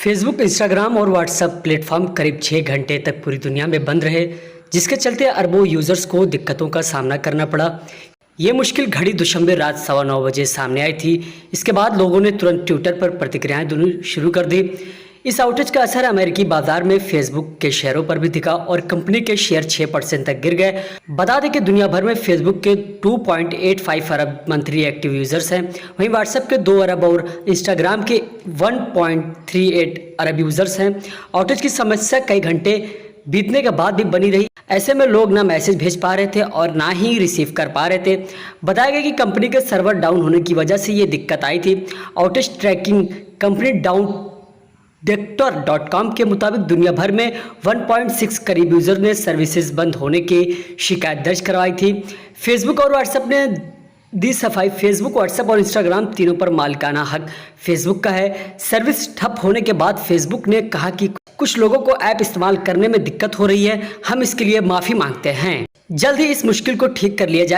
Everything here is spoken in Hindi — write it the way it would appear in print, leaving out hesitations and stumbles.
फेसबुक, इंस्टाग्राम और व्हाट्सएप प्लेटफॉर्म करीब 6 घंटे तक पूरी दुनिया में बंद रहे, जिसके चलते अरबों यूजर्स को दिक्कतों का सामना करना पड़ा। ये मुश्किल घड़ी दुशंबे रात 9:15 बजे सामने आई थी। इसके बाद लोगों ने तुरंत ट्विटर पर प्रतिक्रियाएं देनी शुरू कर दी। इस आउटेज का असर अमेरिकी बाजार में फेसबुक के शेयरों पर भी दिखा और कंपनी के शेयर 6% तक गिर गए। बता दें कि दुनिया भर में फेसबुक के 2.85 अरब मंथली एक्टिव यूजर्स हैं, वहीं व्हाट्सएप के 2 अरब और इंस्टाग्राम के 1.38 अरब यूजर्स हैं। आउटेज की समस्या कई घंटे बीतने के बाद भी बनी रही। ऐसे में लोग ना मैसेज भेज पा रहे थे और ना ही रिसीव कर पा रहे थे। बताया गया कि कंपनी के सर्वर डाउन होने की वजह से ये दिक्कत आई थी। आउटेज ट्रैकिंग कंपनी Dector.com के मुताबिक दुनिया भर में 1.6 करीब यूजर ने सर्विसेज बंद होने की शिकायत दर्ज करवाई थी। फेसबुक और व्हाट्सएप ने दी सफाई। फेसबुक, व्हाट्सएप और इंस्टाग्राम तीनों पर मालिकाना हक फेसबुक का है। सर्विस ठप होने के बाद फेसबुक ने कहा कि कुछ लोगों को ऐप इस्तेमाल करने में दिक्कत हो रही है, हम इसके लिए माफ़ी मांगते हैं। जल्द ही इस मुश्किल को ठीक कर लिया जाए।